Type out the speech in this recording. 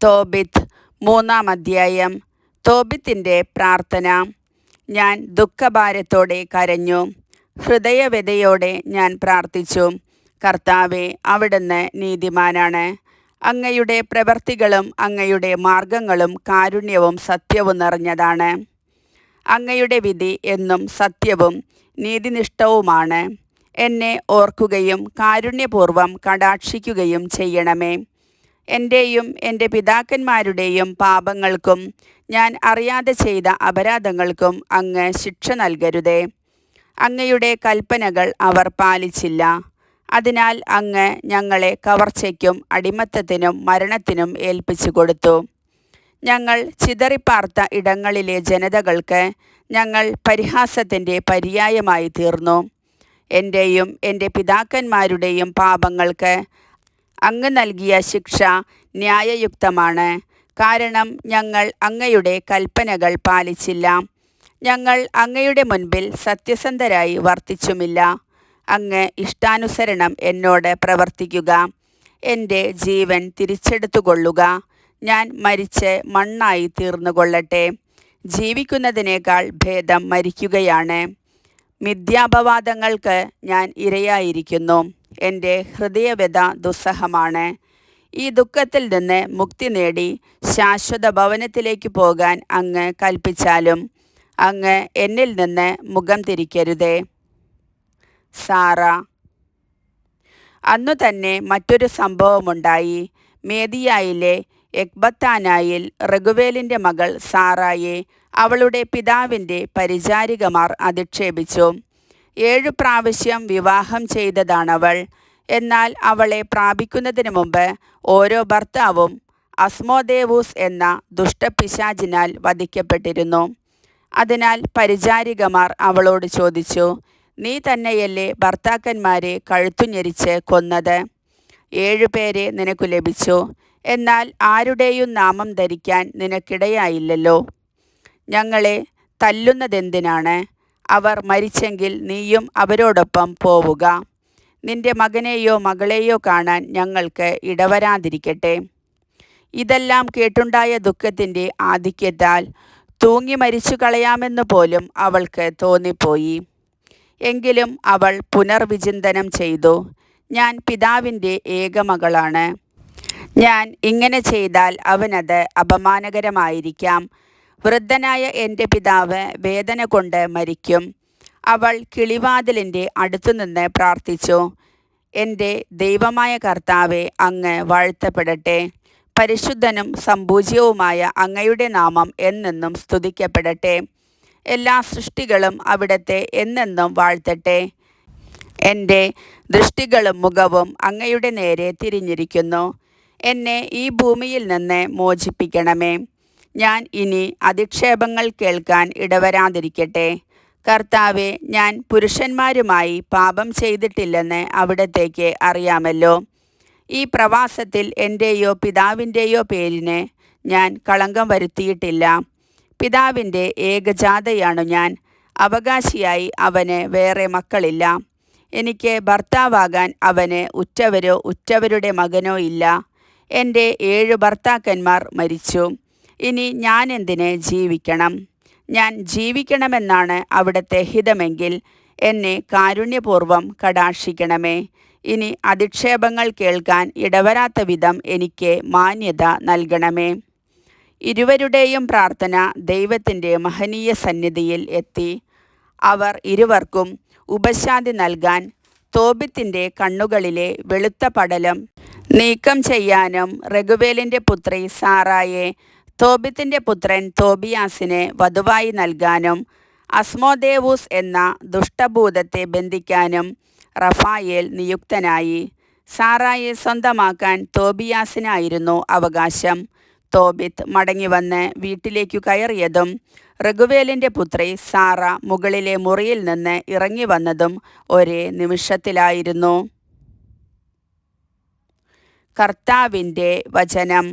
തോബിത്ത് 3-ാം അധ്യായം. തോബിത്തിൻ്റെ പ്രാർത്ഥന. ഞാൻ ദുഃഖഭാരത്തോടെ കരഞ്ഞു, ഹൃദയവ്യഥയോടെ ഞാൻ പ്രാർത്ഥിച്ചു. കർത്താവേ, അവിടുന്ന് നീതിമാനാണ്. അങ്ങയുടെ പ്രവൃത്തികളും അങ്ങയുടെ മാർഗങ്ങളും കാരുണ്യവും സത്യവും നിറഞ്ഞതാണ്. അങ്ങയുടെ വിധി എന്നും സത്യവും നീതിനിഷ്ഠവുമാണ്. എന്നെ ഓർക്കുകയും കാരുണ്യപൂർവ്വം കടാക്ഷിക്കുകയും ചെയ്യണമേ. എൻ്റെയും എൻ്റെ പിതാക്കന്മാരുടെയും പാപങ്ങൾക്കും ഞാൻ അറിയാതെ ചെയ്ത അപരാധങ്ങൾക്കും അങ്ങ് ശിക്ഷ നൽകരുതേ. അങ്ങയുടെ കൽപ്പനകൾ അവർ പാലിച്ചില്ല. അതിനാൽ അങ്ങ് ഞങ്ങളെ കവർച്ചയ്ക്കും അടിമത്തത്തിനും മരണത്തിനും ഏൽപ്പിച്ചു കൊടുത്തു. ഞങ്ങൾ ചിതറിപ്പാർത്ത ഇടങ്ങളിലെ ജനതകൾക്ക് ഞങ്ങൾ പരിഹാസത്തിൻ്റെ പര്യായമായി തീർന്നു. എൻ്റെയും എൻ്റെ പിതാക്കന്മാരുടെയും പാപങ്ങൾക്ക് അങ്ങ് നൽകിയ ശിക്ഷ ന്യായയുക്തമാണ്. കാരണം ഞങ്ങൾ അങ്ങയുടെ കൽപ്പനകൾ പാലിച്ചില്ല. ഞങ്ങൾ അങ്ങയുടെ മുൻപിൽ സത്യസന്ധരായി വർത്തിച്ചുമില്ല. അങ്ങ് ഇഷ്ടാനുസരണം എന്നോട് പ്രവർത്തിക്കുക. എൻ്റെ ജീവൻ തിരിച്ചെടുത്തുകൊള്ളുക. ഞാൻ മരിച്ച് മണ്ണായി തീർന്നുകൊള്ളട്ടെ. ജീവിക്കുന്നതിനേക്കാൾ ഭേദം മരിക്കുകയാണ്. മിഥ്യാപവാദങ്ങൾക്ക് ഞാൻ ഇരയായിരിക്കുന്നു. എൻ്റെ ഹൃദയവ്യഥ ദുസ്സഹമാണ്. ഈ ദുഃഖത്തിൽ നിന്ന് മുക്തി നേടി ശാശ്വത ഭവനത്തിലേക്ക് പോകാൻ അങ്ങ് കൽപ്പിച്ചാലും അങ്ങ് എന്നിൽ നിന്ന് മുഖം തിരിക്കരുതേ. സാറ. അന്നു തന്നെ മറ്റൊരു സംഭവമുണ്ടായി. മേദിയായിലെ എക്ബത്താനായിൽ റഗുവേലിൻ്റെ മകൾ സാറായെ അവളുടെ പിതാവിൻ്റെ പരിചാരികമാർ അധിക്ഷേപിച്ചു. 7 പ്രാവശ്യം വിവാഹം ചെയ്തതാണവൾ. എന്നാൽ അവളെ പ്രാപിക്കുന്നതിന് മുമ്പ് ഓരോ ഭർത്താവും അസ്മോദേവൂസ് എന്ന ദുഷ്ടപിശാചിനാൽ വധിക്കപ്പെട്ടിരുന്നു. അതിനാൽ പരിചാരികമാർ അവളോട് ചോദിച്ചു, നീ തന്നെയല്ലേ ഭർത്താക്കന്മാരെ കഴുത്തുഞെരിച്ച് കൊന്നത്? 7 പേരെ നിനക്കു ലഭിച്ചു. എന്നാൽ ആരുടെയും നാമം ധരിക്കാൻ നിനക്കിടയായില്ലല്ലോ. ഞങ്ങളെ തല്ലുന്നതെന്തിനാണ്? അവർ മരിച്ചെങ്കിൽ നീയും അവരോടൊപ്പം പോവുക. നിന്റെ മകനെയോ മകളെയോ കാണാൻ ഞങ്ങൾക്ക് ഇടവരാതിരിക്കട്ടെ. ഇതെല്ലാം കേട്ടുണ്ടായ ദുഃഖത്തിൻ്റെ ആധിക്യത്താൽ തൂങ്ങി മരിച്ചു കളയാമെന്ന് പോലും അവൾക്ക് തോന്നിപ്പോയി. എങ്കിലും അവൾ പുനർവിചിന്തനം ചെയ്തു. ഞാൻ പിതാവിൻ്റെ ഏകമകളാണ്. ഞാൻ ഇങ്ങനെ ചെയ്താൽ അവനത് അപമാനകരമായിരിക്കാം. വൃദ്ധനായ എൻ്റെ പിതാവ് വേദന കൊണ്ട് മരിക്കും. അവൾ കിളിവാതിലിൻ്റെ അടുത്തുനിന്ന് പ്രാർത്ഥിച്ചു, എൻ്റെ ദൈവമായ കർത്താവെ, അങ്ങ് വാഴ്ത്തപ്പെടട്ടെ. പരിശുദ്ധനും സംപൂജ്യവുമായ അങ്ങയുടെ നാമം എന്നെന്നും സ്തുതിക്കപ്പെടട്ടെ. എല്ലാ സൃഷ്ടികളും അവിടുത്തെ എന്നെന്നും വാഴ്ത്തട്ടെ. എൻ്റെ ദൃഷ്ടികളും മുഖവും അങ്ങയുടെ നേരെ തിരിഞ്ഞിരിക്കുന്നു. എന്നെ ഈ ഭൂമിയിൽ നിന്ന് മോചിപ്പിക്കണമേ. ഞാൻ ഇനി അധിക്ഷേപങ്ങൾ കേൾക്കാൻ ഇടവരാതിരിക്കട്ടെ. കർത്താവെ, ഞാൻ പുരുഷന്മാരുമായി പാപം ചെയ്തിട്ടില്ലെന്ന് അവിടത്തേക്ക് അറിയാമല്ലോ. ഈ പ്രവാസത്തിൽ എൻ്റെയോ പിതാവിൻ്റെയോ പേരിന് ഞാൻ കളങ്കം വരുത്തിയിട്ടില്ല. പിതാവിൻ്റെ ഏകജാതയാണു ഞാൻ. അവകാശിയായി അവന് വേറെ മക്കളില്ല. എനിക്ക് ഭർത്താവാകാൻ അവന് ഉറ്റവരോ ഉറ്റവരുടെ മകനോ ഇല്ല. എൻ്റെ 7 ഭർത്താക്കന്മാർ മരിച്ചു. ഇനി ഞാൻ എന്തിന് ജീവിക്കണം? ഞാൻ ജീവിക്കണമെന്നാണ് അവിടുത്തെ ഹിതമെങ്കിൽ എന്നെ കാരുണ്യപൂർവ്വം കടാക്ഷിക്കണമേ. ഇനി അധിക്ഷേപങ്ങൾ കേൾക്കാൻ ഇടവരാത്ത വിധം എനിക്ക് മാന്യത നൽകണമേ. ഇരുവരുടെയും പ്രാർത്ഥന ദൈവത്തിൻ്റെ മഹനീയ സന്നിധിയിൽ എത്തി. അവർ ഇരുവർക്കും ഉപശാന്തി നൽകാൻ തോബിത്തിൻ്റെ കണ്ണുകളിലെ വെളുത്ത പടലം നീക്കം ചെയ്യാനും റഗുവേലിൻ്റെ പുത്രി സാറായെ തോബിത്തിൻ്റെ പുത്രൻ തോബിയാസിനെ വധുവായി നൽകാനും അസ്മോദേവൂസ് എന്ന ദുഷ്ടഭൂതത്തെ ബന്ധിക്കാനും റഫായേൽ നിയുക്തനായി. സാറായെ സ്വന്തമാക്കാൻ തോബിയാസിനായിരുന്നു അവകാശം. തോബിത്ത് മടങ്ങിവന്ന് വീട്ടിലേക്കു കയറിയതും റഗുവേലിൻ്റെ പുത്രി സാറ മുകളിലെ മുറിയിൽ നിന്ന് ഇറങ്ങി വന്നതും ഒരേ നിമിഷത്തിലായിരുന്നു. കർത്താവിൻ്റെ വചനം.